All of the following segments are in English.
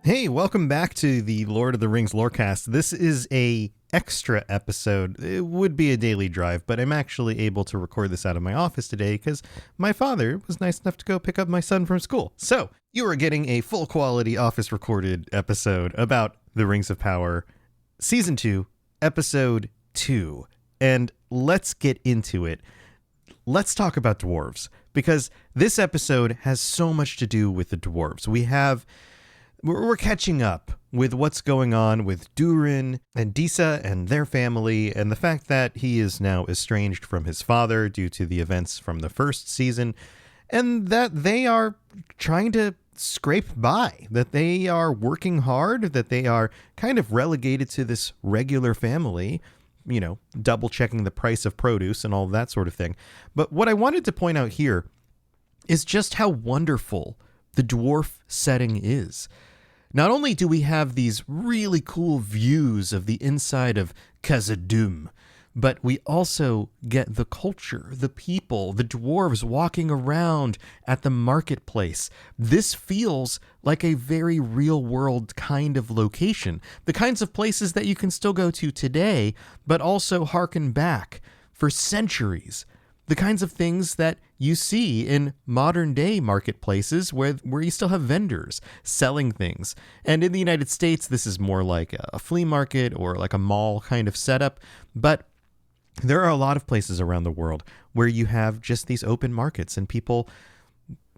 Hey, welcome back to the Lord of the Rings Lorecast. This is a extra episode. It would be a daily drive, but I'm actually able to record this out of my office today because my father was nice enough to go pick up my son from school. So you are getting a full quality office recorded episode about the Rings of Power, Season 2, Episode 2. And let's get into it. Let's talk about dwarves, because this episode has so much to do with the dwarves. We're catching up with what's going on with Durin and Disa and their family, and the fact that he is now estranged from his father due to the events from the first season, and that they are trying to scrape by, that they are working hard, that they are kind of relegated to this regular family, you know, double checking the price of produce and all that sort of thing. But what I wanted to point out here is just how wonderful the dwarf setting is. Not only do we have these really cool views of the inside of Khazad-dûm, but we also get the culture, the people, the dwarves walking around at the marketplace. This feels like a very real-world kind of location. The kinds of places that you can still go to today, but also harken back for centuries. The kinds of things that you see in modern day marketplaces where you still have vendors selling things. And in the United States, this is more like a flea market or like a mall kind of setup. But there are a lot of places around the world where you have just these open markets and people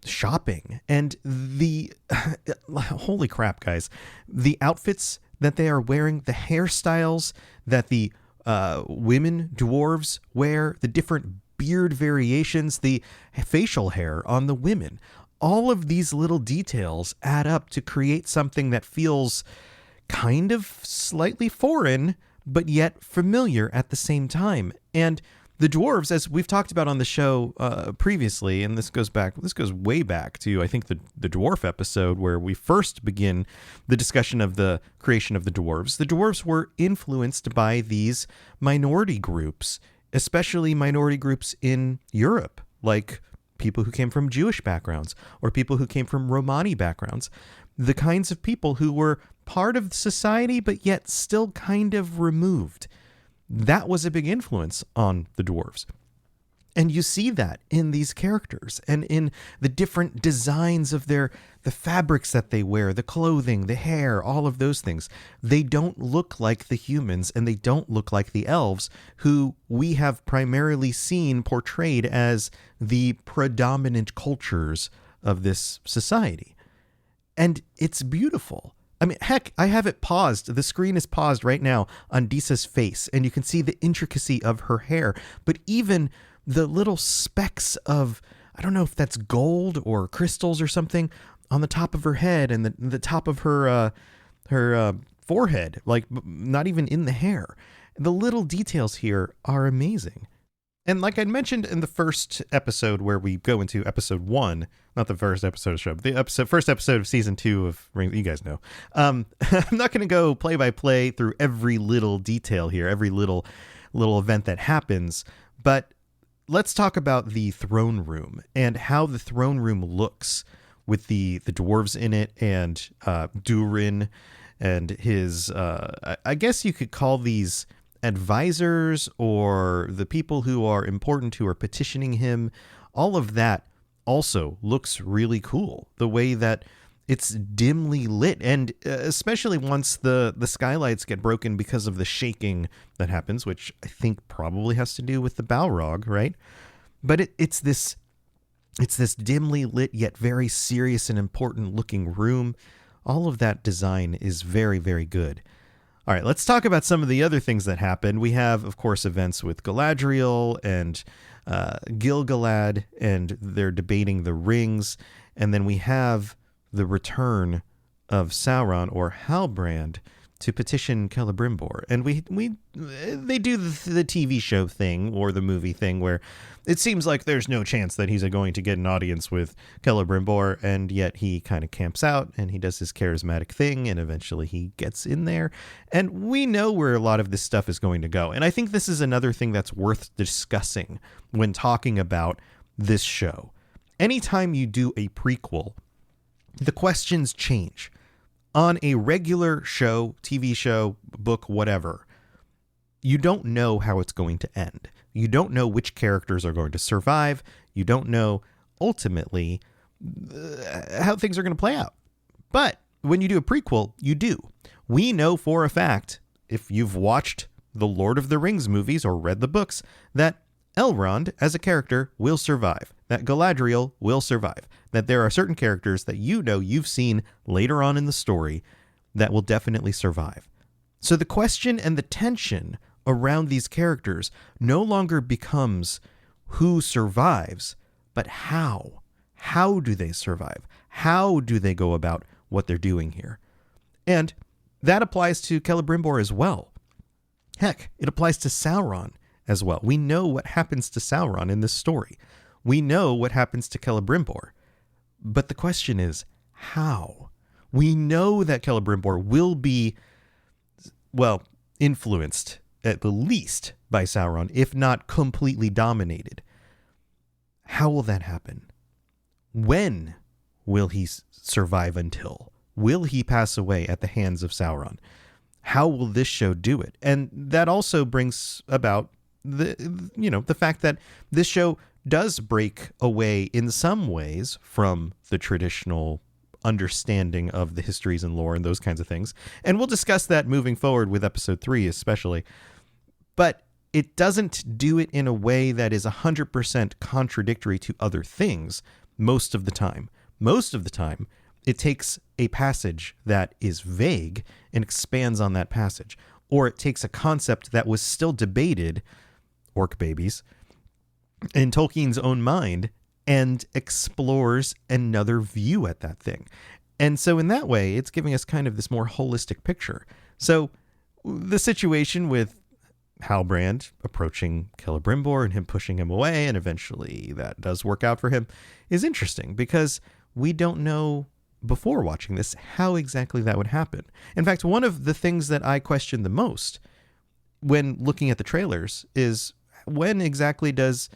shopping. And holy crap, guys, the outfits that they are wearing, the hairstyles that the women dwarves wear, the different beard variations, the facial hair on the women. All of these little details add up to create something that feels kind of slightly foreign, but yet familiar at the same time. And the dwarves, as we've talked about on the show previously, and this goes way back to, I think, the dwarf episode where we first begin the discussion of the creation of the dwarves were influenced by these minority groups, especially minority groups in Europe, like people who came from Jewish backgrounds or people who came from Romani backgrounds, the kinds of people who were part of society but yet still kind of removed. That was a big influence on the dwarves. And you see that in these characters and in the different designs of the fabrics that they wear, the clothing, the hair, all of those things. They don't look like the humans and they don't look like the elves, who we have primarily seen portrayed as the predominant cultures of this society. And it's beautiful. I mean, heck, I have it paused. The screen is paused right now on Disa's face, and you can see the intricacy of her hair. But even the little specks of, I don't know if that's gold or crystals or something, on the top of her head and the top of her forehead, like not even in the hair. The little details here are amazing. And like I mentioned in the first episode where we go into episode 1, not the first episode of the show, first episode of season 2 of Rings, you guys know. I'm not going to go play by play through every little detail here, every little event that happens, but let's talk about the throne room and how the throne room looks with the dwarves in it and Durin and his, I guess you could call these advisors or the people who are important who are petitioning him. All of that also looks really cool. The way that it's dimly lit, and especially once the skylights get broken because of the shaking that happens, which I think probably has to do with the Balrog, right? But it's this dimly lit yet very serious and important looking room. All of that design is very, very good. All right, let's talk about some of the other things that happen. We have, of course, events with Galadriel and Gil-galad, and they're debating the rings. And then we have the return of Sauron, or Halbrand, to petition Celebrimbor. And they do the TV show thing or the movie thing where it seems like there's no chance that he's going to get an audience with Celebrimbor, and yet he kind of camps out and he does his charismatic thing and eventually he gets in there. And we know where a lot of this stuff is going to go. And I think this is another thing that's worth discussing when talking about this show. Anytime you do a prequel, the questions change. On a regular show, TV show, book, whatever, you don't know how it's going to end. You don't know which characters are going to survive. You don't know, ultimately, how things are going to play out. But when you do a prequel, you do. We know for a fact, if you've watched the Lord of the Rings movies or read the books, that Elrond, as a character, will survive. That Galadriel will survive. That there are certain characters that you know you've seen later on in the story that will definitely survive. So the question and the tension around these characters no longer becomes who survives, but how. How do they survive? How do they go about what they're doing here? And that applies to Celebrimbor as well. Heck, it applies to Sauron as well. We know what happens to Sauron in this story. We know what happens to Celebrimbor. But the question is, how? We know that Celebrimbor will be, well, influenced at the least by Sauron, if not completely dominated. How will that happen? When will he survive until? Will he pass away at the hands of Sauron? How will this show do it? And that also brings about the fact that this show does break away in some ways from the traditional understanding of the histories and lore and those kinds of things. And we'll discuss that moving forward with episode 3 especially. But it doesn't do it in a way that is 100% contradictory to other things most of the time. Most of the time, it takes a passage that is vague and expands on that passage. Or it takes a concept that was still debated, orc babies, in Tolkien's own mind, and explores another view at that thing. And so in that way, it's giving us kind of this more holistic picture. So the situation with Halbrand approaching Celebrimbor and him pushing him away, and eventually that does work out for him, is interesting because we don't know before watching this how exactly that would happen. In fact, one of the things that I questioned the most when looking at the trailers is when exactly does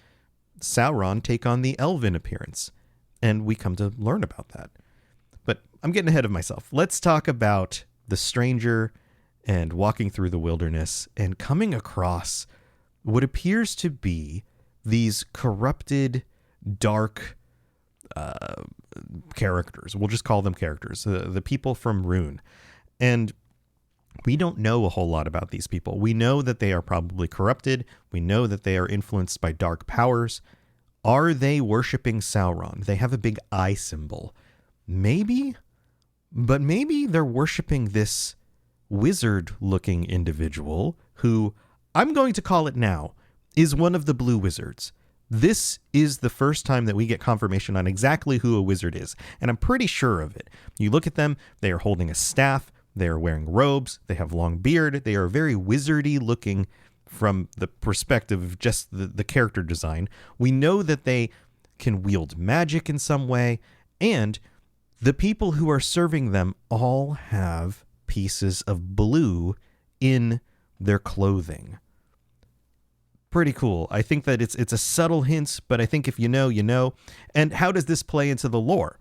Sauron take on the elven appearance? And we come to learn about that. But I'm getting ahead of myself. Let's talk about the stranger and walking through the wilderness and coming across what appears to be these corrupted, dark characters. We'll just call them characters, the people from Rune. And we don't know a whole lot about these people. We know that they are probably corrupted. We know that they are influenced by dark powers. Are they worshiping Sauron? They have a big eye symbol. Maybe, but maybe they're worshiping this wizard-looking individual who, I'm going to call it now, is one of the blue wizards. This is the first time that we get confirmation on exactly who a wizard is, and I'm pretty sure of it. You look at them, they are holding a staff, they are wearing robes, they have long beard, they are very wizardy looking from the perspective of just the character design. We know that they can wield magic in some way, and the people who are serving them all have pieces of blue in their clothing. Pretty cool. I think that it's a subtle hint, but I think if you know, you know. And how does this play into the lore?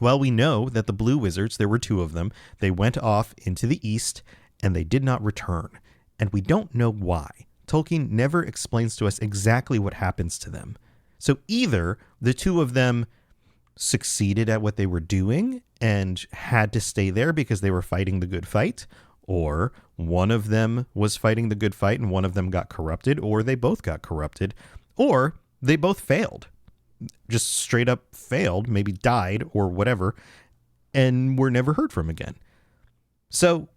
Well, we know that the blue wizards, there were 2 of them, they went off into the east and they did not return. And we don't know why. Tolkien never explains to us exactly what happens to them. So either the 2 of them succeeded at what they were doing and had to stay there because they were fighting the good fight, or one of them was fighting the good fight and one of them got corrupted, or they both got corrupted, or they both failed. Just straight up failed, maybe died or whatever, and were never heard from again. So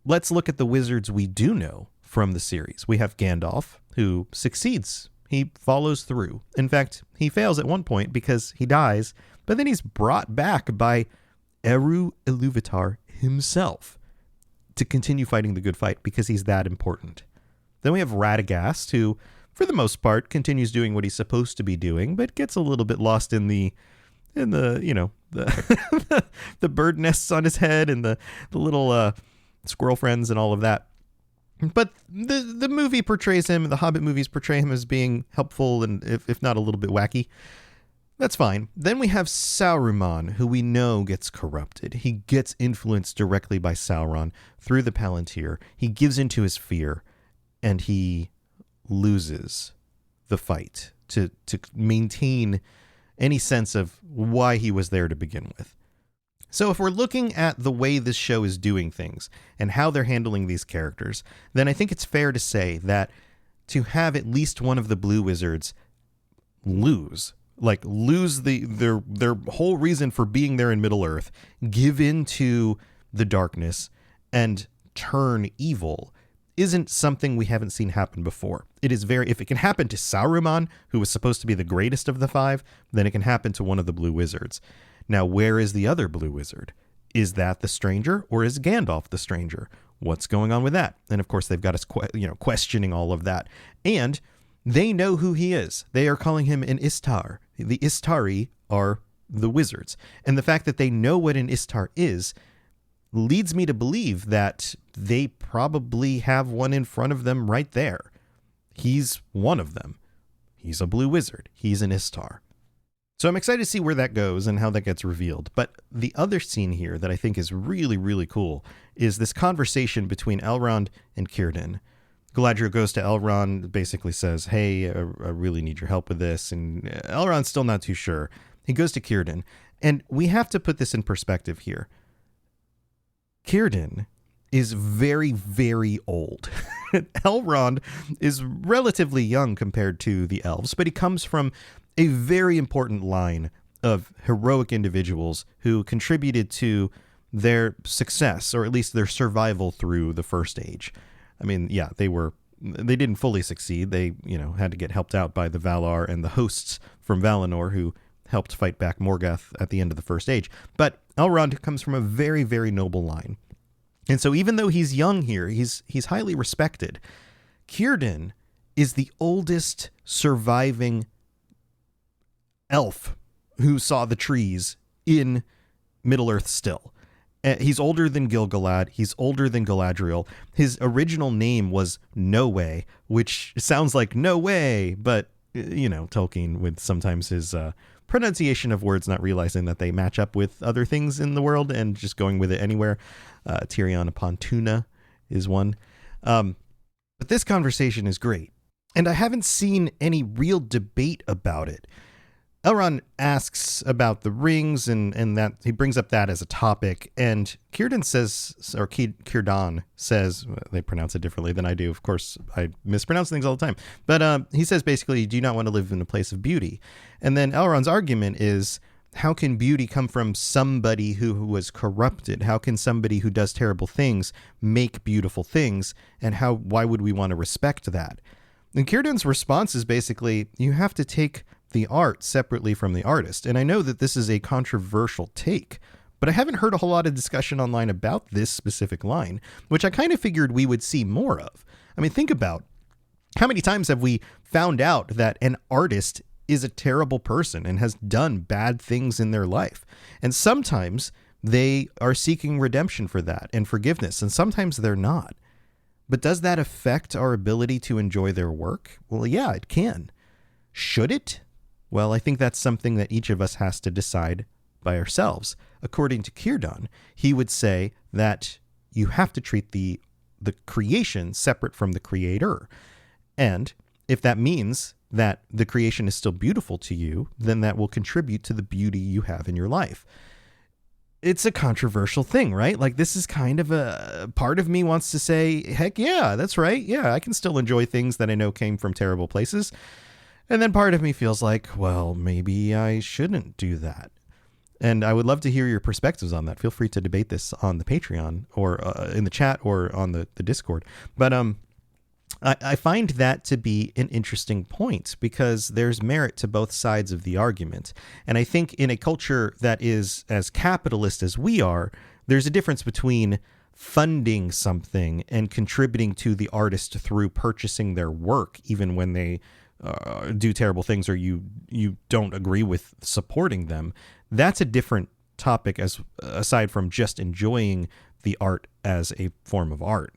let's look at the wizards we do know from the series. We have Gandalf, who succeeds. He follows through. In fact, he fails at one point because he dies, but then he's brought back by Eru Ilúvatar himself to continue fighting the good fight because he's that important. Then we have Radagast, who, for the most part, continues doing what he's supposed to be doing, but gets a little bit lost in the the bird nests on his head and the little squirrel friends and all of that. But the movie portrays him, the Hobbit movies portray him as being helpful and if not a little bit wacky. That's fine. Then we have Saruman, who we know gets corrupted. He gets influenced directly by Sauron through the Palantir. He gives into his fear, and he loses the fight to maintain any sense of why he was there to begin with. So if we're looking at the way this show is doing things and how they're handling these characters, then I think it's fair to say that to have at least one of the blue wizards lose their whole reason for being there in Middle-earth, give in to the darkness, and turn evil isn't something we haven't seen happen before. It is if it can happen to Saruman, who was supposed to be the greatest of the five, then it can happen to one of the blue wizards. Now, where is the other blue wizard? Is that the stranger, or is Gandalf the stranger? What's going on with that? And of course, they've got us questioning all of that. And they know who he is. They are calling him an Istar. The Istari are the wizards. And the fact that they know what an Istar is leads me to believe that they probably have one in front of them right there. He's one of them. He's a blue wizard. He's an Istar. So I'm excited to see where that goes and how that gets revealed. But the other scene here that I think is really, really cool is this conversation between Elrond and Cirdan. Galadriel goes to Elrond, basically says, hey, I really need your help with this. And Elrond's still not too sure. He goes to Cirdan. And we have to put this in perspective here. Cirdan is very, very old. Elrond is relatively young compared to the elves, but he comes from a very important line of heroic individuals who contributed to their success, or at least their survival through the First Age. I mean, yeah, they didn't fully succeed. They, had to get helped out by the Valar and the hosts from Valinor who helped fight back Morgoth at the end of the First Age. But Elrond comes from a very, very noble line. And so even though he's young here, he's highly respected. Cirdan is the oldest surviving elf who saw the trees in Middle-earth still. He's older than Gil-galad. He's older than Galadriel. His original name was No Way, which sounds like no way, but, Tolkien with sometimes his pronunciation of words not realizing that they match up with other things in the world and just going with it anywhere. Tirion upon Tuna is one. But this conversation is great, and I haven't seen any real debate about it. Elrond asks about the rings, and that he brings up that as a topic, and Cirdan says, or Cirdan says, they pronounce it differently than I do. Of course, I mispronounce things all the time. But he says basically, do you not want to live in a place of beauty? And then Elrond's argument is, how can beauty come from somebody who was corrupted? How can somebody who does terrible things make beautiful things? And why would we want to respect that? And Cirdan's response is basically, you have to take the art separately from the artist. And I know that this is a controversial take, but I haven't heard a whole lot of discussion online about this specific line, which I kind of figured we would see more of. I mean, think about how many times have we found out that an artist is a terrible person and has done bad things in their life. And sometimes they are seeking redemption for that and forgiveness, and sometimes they're not. But does that affect our ability to enjoy their work? Well, yeah, it can. Should it? Well, I think that's something that each of us has to decide by ourselves. According to Cirdan, he would say that you have to treat the creation separate from the creator. And if that means that the creation is still beautiful to you, then that will contribute to the beauty you have in your life. It's a controversial thing, right? Like, this is kind of a part of me wants to say, heck yeah, that's right. Yeah, I can still enjoy things that I know came from terrible places. And then part of me feels like, well, maybe I shouldn't do that. And I would love to hear your perspectives on that. Feel free to debate this on the Patreon or in the chat or on the Discord. But I find that to be an interesting point because there's merit to both sides of the argument. And I think in a culture that is as capitalist as we are, there's a difference between funding something and contributing to the artist through purchasing their work, even when they do terrible things or you don't agree with supporting them. That's a different topic aside from just enjoying the art as a form of art,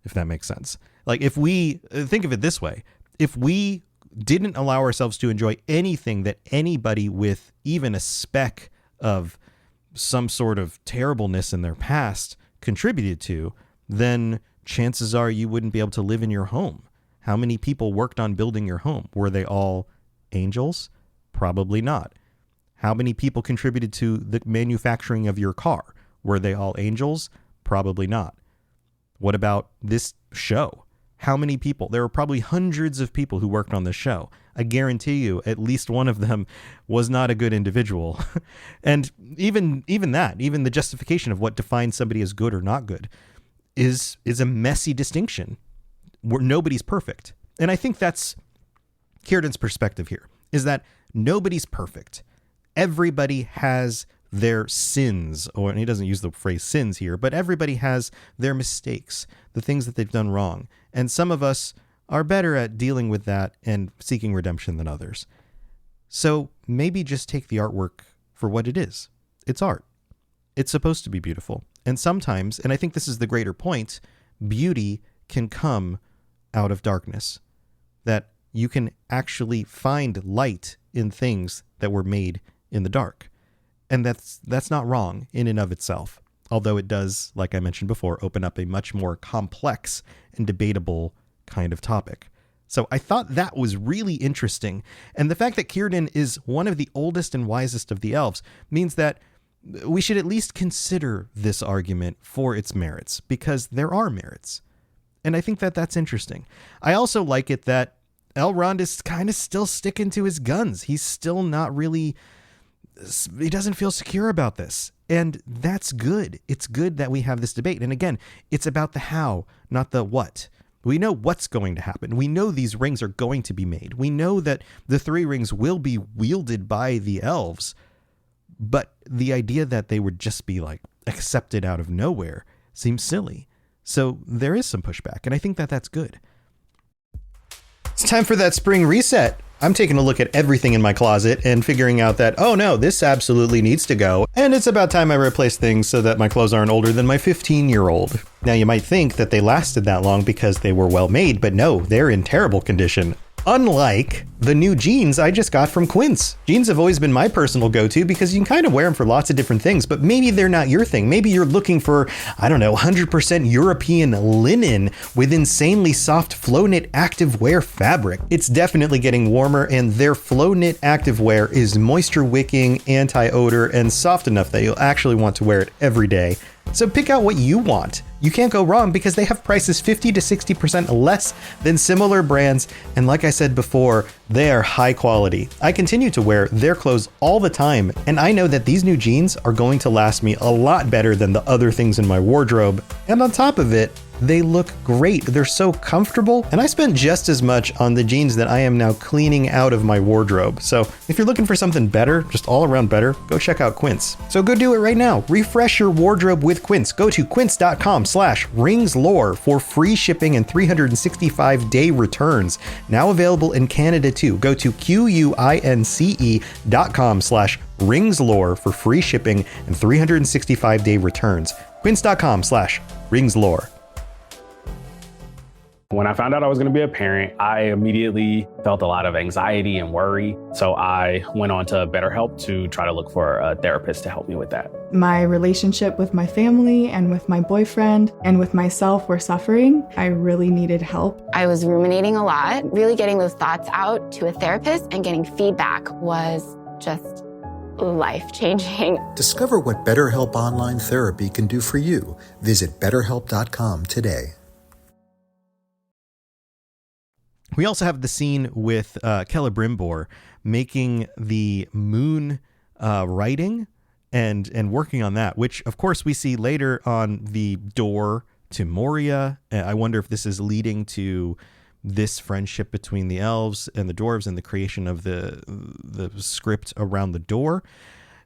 if that makes sense. Like, if we think of it this way, if we didn't allow ourselves to enjoy anything that anybody with even a speck of some sort of terribleness in their past contributed to, then chances are you wouldn't be able to live in your home. How many people worked on building your home? Were they all angels? Probably not. How many people contributed to the manufacturing of your car? Were they all angels? Probably not. What about this show? How many people? There were probably hundreds of people who worked on this show. I guarantee you at least one of them was not a good individual. And even the justification of what defines somebody as good or not good is a messy distinction where nobody's perfect. And I think that's Cirdan's perspective here, is that nobody's perfect. Everybody has their sins, and he doesn't use the phrase sins here, but everybody has their mistakes, the things that they've done wrong. And some of us are better at dealing with that and seeking redemption than others. So maybe just take the artwork for what it is. It's art. It's supposed to be beautiful. And sometimes, and I think this is the greater point, beauty can come out of darkness. That you can actually find light in things that were made in the dark. And that's not wrong in and of itself. Although it does, like I mentioned before, open up a much more complex and debatable kind of topic. So I thought that was really interesting. And the fact that Cirdan is one of the oldest and wisest of the elves means that we should at least consider this argument for its merits, because there are merits. And I think that that's interesting. I also like it that Elrond is kind of still sticking to his guns. He's still not really, he doesn't feel secure about this. And that's good. It's good that we have this debate. And again, it's about the how, not the what. We know what's going to happen. We know these rings are going to be made. We know that the three rings will be wielded by the elves. But the idea that they would just be like accepted out of nowhere seems silly. So there is some pushback, and I think that that's good. It's time for that spring reset. I'm taking a look at everything in my closet and figuring out that, oh no, this absolutely needs to go. And it's about time I replace things so that my clothes aren't older than my 15-year-old. Now you might think that they lasted that long because they were well made, but no, they're in terrible condition. Unlike the new jeans I just got from Quince. Jeans have always been my personal go-to because you can kind of wear them for lots of different things, but maybe they're not your thing. Maybe you're looking for, 100% European linen with insanely soft flow knit activewear fabric. It's definitely getting warmer, and their flow knit activewear is moisture wicking, anti-odor, and soft enough that you'll actually want to wear it every day. So pick out what you want. You can't go wrong because they have prices 50 to 60% less than similar brands. And like I said before, they are high quality. I continue to wear their clothes all the time, and I know that these new jeans are going to last me a lot better than the other things in my wardrobe. And on top of it, they look great. They're so comfortable, and I spent just as much on the jeans that I am now cleaning out of my wardrobe. So if you're looking for something better, just all around better, go check out Quince. So go do it right now. Refresh your wardrobe with Quince. Go to quince.com/ringslore for free shipping and 365-day returns. Now available in Canada too. Go to quince.com/ringslore for free shipping and 365-day returns. Quince.com/ringslore. When I found out I was going to be a parent, I immediately felt a lot of anxiety and worry. So I went on to BetterHelp to try to look for a therapist to help me with that. My relationship with my family and with my boyfriend and with myself were suffering. I really needed help. I was ruminating a lot. Really getting those thoughts out to a therapist and getting feedback was just life-changing. Discover what BetterHelp Online Therapy can do for you. Visit BetterHelp.com today. We also have the scene with Celebrimbor making the moon writing and working on that, which of course we see later on the door to Moria. I wonder if this is leading to this friendship between the elves and the dwarves and the creation of the script around the door.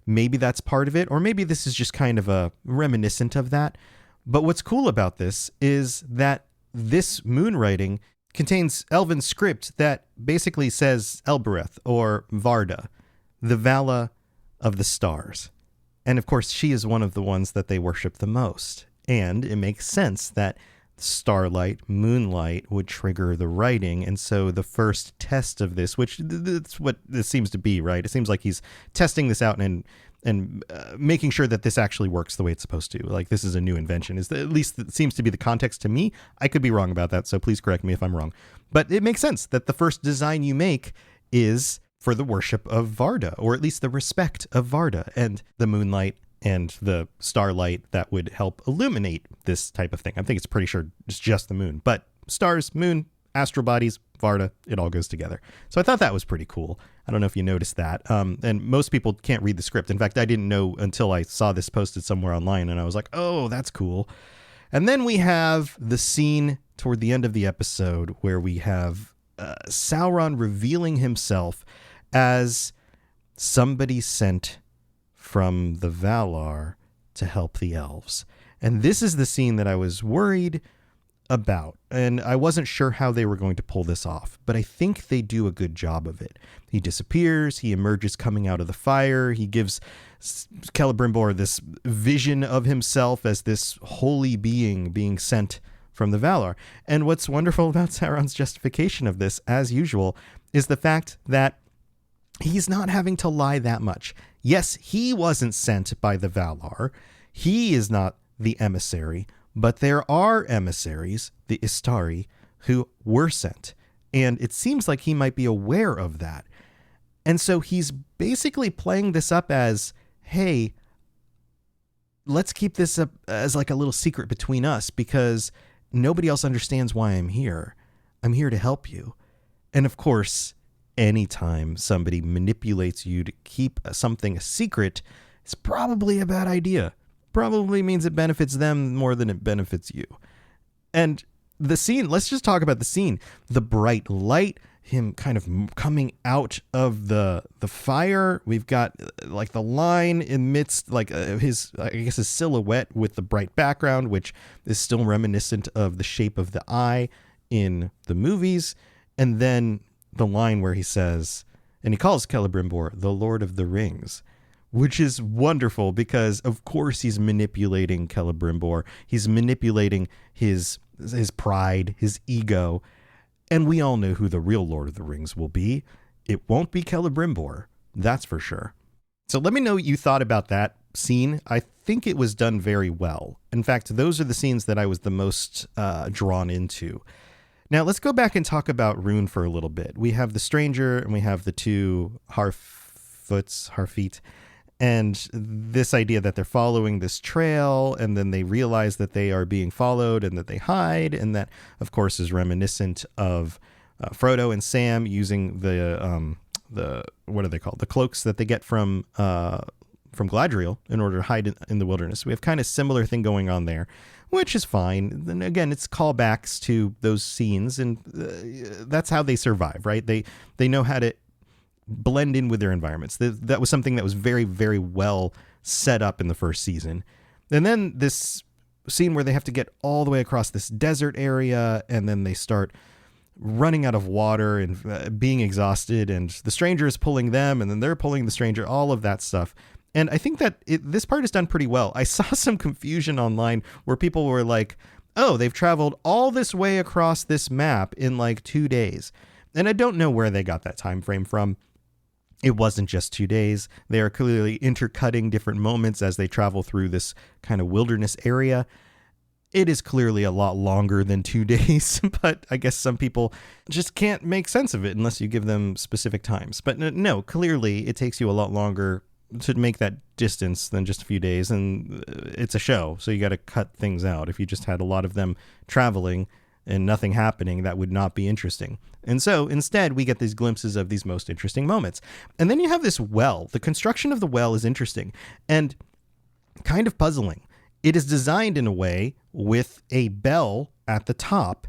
Maybe that's part of it, or maybe this is just kind of a reminiscent of that. But what's cool about this is that this moon writing contains elven script that basically says Elbereth or Varda, the Vala of the stars. And of course, she is one of the ones that they worship the most. And it makes sense that starlight, moonlight would trigger the writing. And so the first test of this, which that's what this seems to be, right? It seems like he's testing this out and making sure that this actually works the way it's supposed to. Like, this is a new invention. At least it seems to be the context to me. I could be wrong about that, so please correct me if I'm wrong. But it makes sense that the first design you make is for the worship of Varda, or at least the respect of Varda, and the moonlight and the starlight that would help illuminate this type of thing. I think it's pretty sure it's just the moon, but stars, moon, astral bodies, Varda, it all goes together. So I thought that was pretty cool. I don't know if you noticed that. And most people can't read the script. In fact, I didn't know until I saw this posted somewhere online, and I was like, oh, that's cool. And then we have the scene toward the end of the episode where we have Sauron revealing himself as somebody sent from the Valar to help the elves. And this is the scene that I was worried about, and I wasn't sure how they were going to pull this off, but I think they do a good job of it. He disappears, he emerges coming out of the fire, he gives Celebrimbor this vision of himself as this holy being sent from the Valar. And what's wonderful about Sauron's justification of this, as usual, is the fact that he's not having to lie that much. Yes, he wasn't sent by the Valar. He is not the emissary, but there are emissaries, the Istari, who were sent. And it seems like he might be aware of that. And so he's basically playing this up as, hey, let's keep this up as like a little secret between us because nobody else understands why I'm here. I'm here to help you. And of course, anytime somebody manipulates you to keep something a secret, it's probably a bad idea. Probably means it benefits them more than it benefits you. And the scene, let's just talk about the scene. The bright light, him kind of coming out of the fire. We've got like the line amidst like his silhouette with the bright background, which is still reminiscent of the shape of the eye in the movies. And then the line where he says, and he calls Celebrimbor the Lord of the Rings, which is wonderful because of course he's manipulating Celebrimbor. He's manipulating his pride, his ego. And we all know who the real Lord of the Rings will be. It won't be Celebrimbor, that's for sure. So let me know what you thought about that scene. I think it was done very well. In fact, those are the scenes that I was the most drawn into. Now, let's go back and talk about Rune for a little bit. We have the stranger and we have the two Harfeet, and this idea that they're following this trail and then they realize that they are being followed and that they hide, and that, of course, is reminiscent of Frodo and Sam using the what are they called? The cloaks that they get from Galadriel in order to hide in the wilderness. We have kind of similar thing going on there, which is fine. Then again, it's callbacks to those scenes, and that's how they survive, right? They know how to blend in with their environments. That was something that was very, very well set up in the first season. And then this scene where they have to get all the way across this desert area, and then they start running out of water and being exhausted, and the stranger is pulling them, and then they're pulling the stranger, all of that stuff. And I think that this part is done pretty well. I saw some confusion online where people were like, oh, they've traveled all this way across this map in like 2 days. And I don't know where they got that time frame from. It wasn't just 2 days. They are clearly intercutting different moments as they travel through this kind of wilderness area. It is clearly a lot longer than 2 days, but I guess some people just can't make sense of it unless you give them specific times. But no, clearly it takes you a lot longer to make that distance than just a few days, and it's a show, so you got to cut things out. If you just had a lot of them traveling and nothing happening, that would not be interesting. And so instead, we get these glimpses of these most interesting moments. And then you have this well. The construction of the well is interesting and kind of puzzling. It is designed in a way with a bell at the top,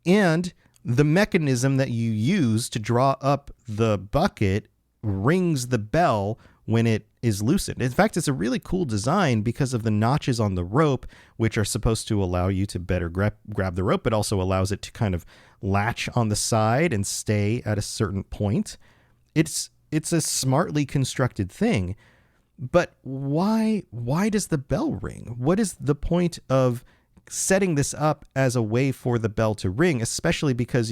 and the mechanism that you use to draw up the bucket rings the bell when it is loosened. In fact, it's a really cool design because of the notches on the rope, which are supposed to allow you to better grab the rope, but also allows it to kind of latch on the side and stay at a certain point. It's a smartly constructed thing, but why does the bell ring? What is the point of setting this up as a way for the bell to ring, especially because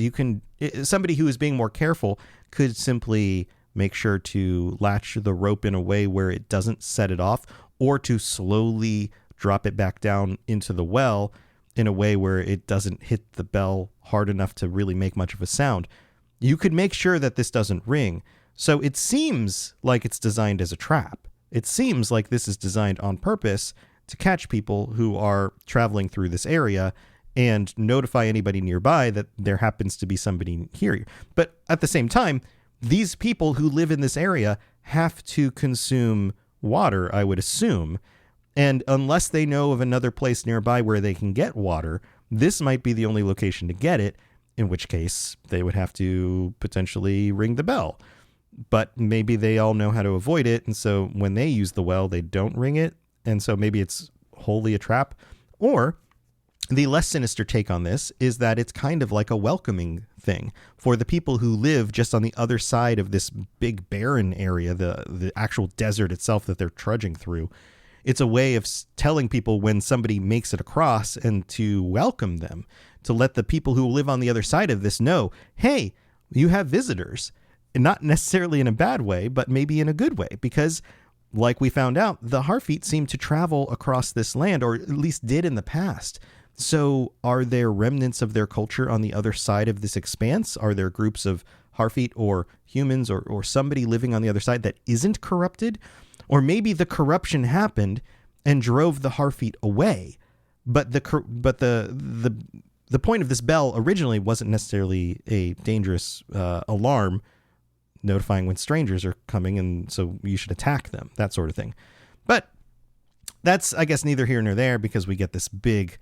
somebody who is being more careful could simply make sure to latch the rope in a way where it doesn't set it off, or to slowly drop it back down into the well in a way where it doesn't hit the bell hard enough to really make much of a sound. You could make sure that this doesn't ring. So it seems like it's designed as a trap. It seems like this is designed on purpose to catch people who are traveling through this area and notify anybody nearby that there happens to be somebody here. But at the same time, these people who live in this area have to consume water, I would assume. And unless they know of another place nearby where they can get water, this might be the only location to get it, in which case they would have to potentially ring the bell. But maybe they all know how to avoid it, and so when they use the well, they don't ring it, and so maybe it's wholly a trap. Or the less sinister take on this is that it's kind of like a welcoming thing for the people who live just on the other side of this big barren area, the actual desert itself that they're trudging through. It's a way of telling people when somebody makes it across and to welcome them, to let the people who live on the other side of this know, hey, you have visitors. And not necessarily in a bad way, but maybe in a good way, because like we found out, the Harfeet seem to travel across this land, or at least did in the past. So are there remnants of their culture on the other side of this expanse? Are there groups of Harfeet or humans or somebody living on the other side that isn't corrupted? Or maybe the corruption happened and drove the Harfeet away. But the point of this bell originally wasn't necessarily a dangerous alarm notifying when strangers are coming, and so you should attack them, that sort of thing. But that's, I guess, neither here nor there, because we get this big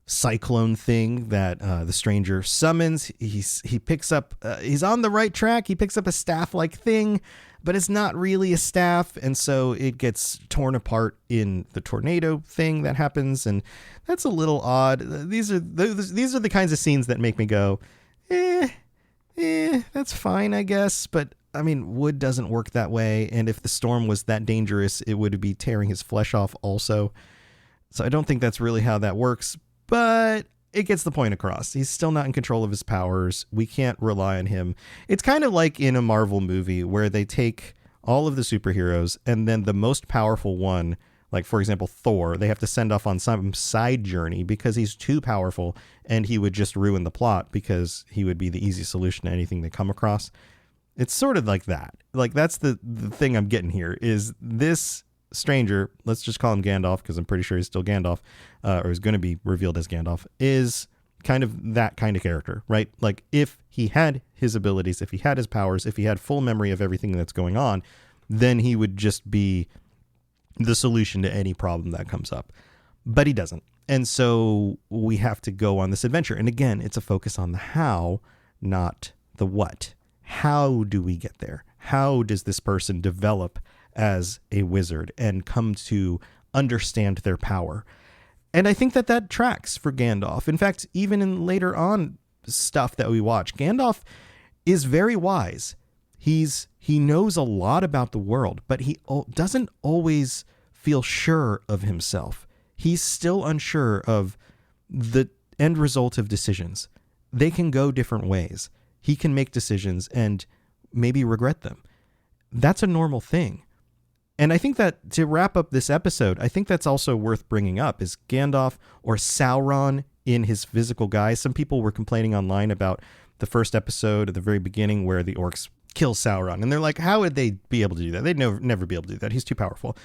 cyclone thing that the stranger summons. He picks up, he's on the right track. He picks up a staff-like thing, but it's not really a staff, and so it gets torn apart in the tornado thing that happens, and that's a little odd. These are the kinds of scenes that make me go, that's fine, I guess. But I mean, wood doesn't work that way. And if the storm was that dangerous, it would be tearing his flesh off also. So I don't think that's really how that works, but it gets the point across. He's still not in control of his powers. We can't rely on him. It's kind of like in a Marvel movie where they take all of the superheroes and then the most powerful one, like, for example, Thor, they have to send off on some side journey because he's too powerful and he would just ruin the plot because he would be the easy solution to anything they come across. It's sort of like that. Like, that's the thing I'm getting here is this stranger, let's just call him Gandalf because I'm pretty sure he's still Gandalf, or is going to be revealed as Gandalf, is kind of that kind of character, right? Like, if he had his abilities, if he had his powers, if he had full memory of everything that's going on, then he would just be the solution to any problem that comes up. But he doesn't. And so we have to go on this adventure. And again, it's a focus on the how, not the what. How do we get there? How does this person develop as a wizard and come to understand their power? And I think that tracks for Gandalf. In fact, even in later on stuff that we watch, Gandalf is very wise. He knows a lot about the world, but he doesn't always feel sure of himself. He's still unsure of the end result of decisions. They can go different ways. He can make decisions and maybe regret them. That's a normal thing. And I think that to wrap up this episode, I think that's also worth bringing up is Gandalf or Sauron in his physical guise. Some people were complaining online about the first episode at the very beginning where the orcs kill Sauron. And they're like, how would they be able to do that? They'd never be able to do that. He's too powerful.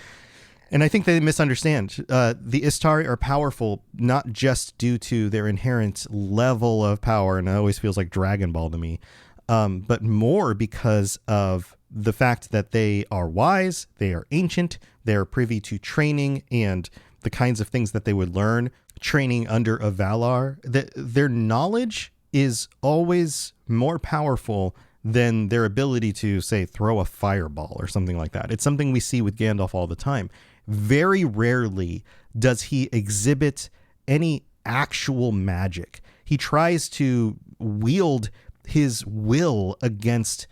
And I think they misunderstand. The Istari are powerful not just due to their inherent level of power, and it always feels like Dragon Ball to me, but more because of the fact that they are wise, they are ancient, they are privy to training and the kinds of things that they would learn training under a Valar. Their knowledge is always more powerful than their ability to, say, throw a fireball or something like that. It's something we see with Gandalf all the time. Very rarely does he exhibit any actual magic. He tries to wield his will against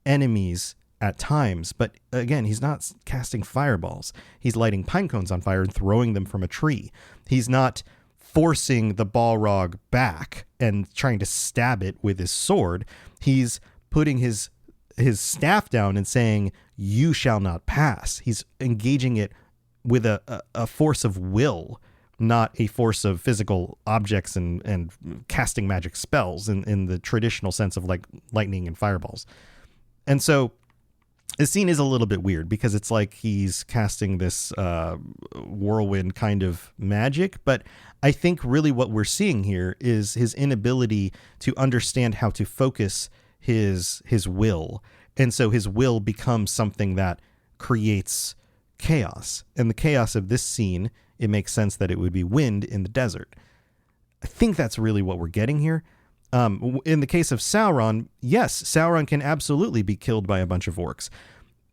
enemies at times, but again, he's not casting fireballs. He's lighting pine cones on fire and throwing them from a tree. He's not forcing the Balrog back and trying to stab it with his sword. He's putting his staff down and saying, "You shall not pass." He's engaging it with a force of will, not a force of physical objects and casting magic spells in the traditional sense of like lightning and fireballs. And so the scene is a little bit weird because it's like he's casting this whirlwind kind of magic, but I think really what we're seeing here is his inability to understand how to focus his will. And so his will becomes something that creates chaos. And the chaos of this scene, it makes sense that it would be wind in the desert. I think that's really what we're getting here. In the case of Sauron, yes, Sauron can absolutely be killed by a bunch of orcs.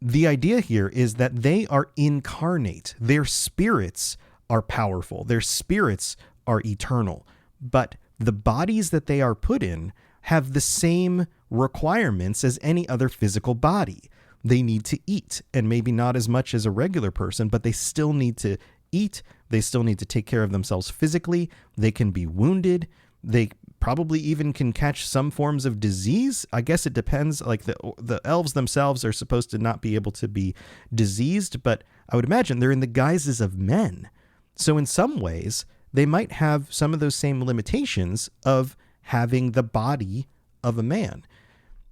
The idea here is that they are incarnate. Their spirits are powerful. Their spirits are eternal. But the bodies that they are put in have the same requirements as any other physical body. They need to eat, and maybe not as much as a regular person, but they still need to eat. They still need to take care of themselves physically. They can be wounded. They probably even can catch some forms of disease. I guess it depends. Like the elves themselves are supposed to not be able to be diseased, but I would imagine they're in the guises of men. So in some ways, they might have some of those same limitations of having the body of a man.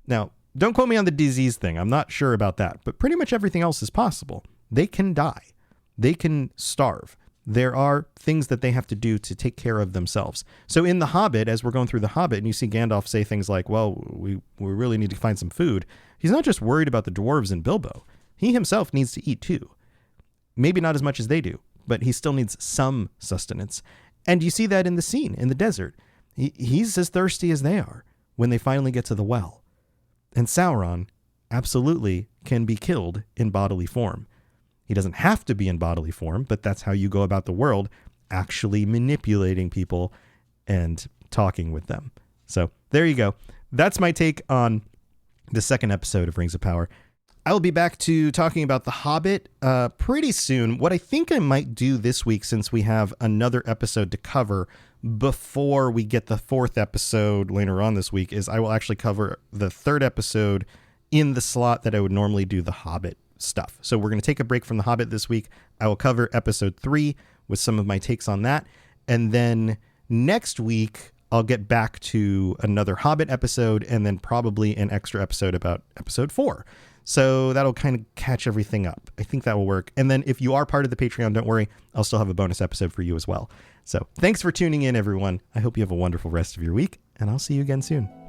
Now, don't quote me on the disease thing. I'm not sure about that, but pretty much everything else is possible. They can die. They can starve. There are things that they have to do to take care of themselves. So in The Hobbit, as we're going through The Hobbit, and you see Gandalf say things like, well, we really need to find some food. He's not just worried about the dwarves and Bilbo. He himself needs to eat too. Maybe not as much as they do, but he still needs some sustenance. And you see that in the scene in the desert. He's as thirsty as they are when they finally get to the well. And Sauron absolutely can be killed in bodily form. He doesn't have to be in bodily form, but that's how you go about the world, actually manipulating people and talking with them. So there you go. That's my take on the second episode of Rings of Power. I will be back to talking about The Hobbit pretty soon. What I think I might do this week, since we have another episode to cover before we get the fourth episode later on this week, is I will actually cover the third episode in the slot that I would normally do The Hobbit stuff. So we're going to take a break from The Hobbit this week. I will cover episode 3 with some of my takes on that. And then next week, I'll get back to another Hobbit episode and then probably an extra episode about episode 4. So that'll kind of catch everything up. I think that will work. And then if you are part of the Patreon, don't worry, I'll still have a bonus episode for you as well. So thanks for tuning in, everyone. I hope you have a wonderful rest of your week, and I'll see you again soon.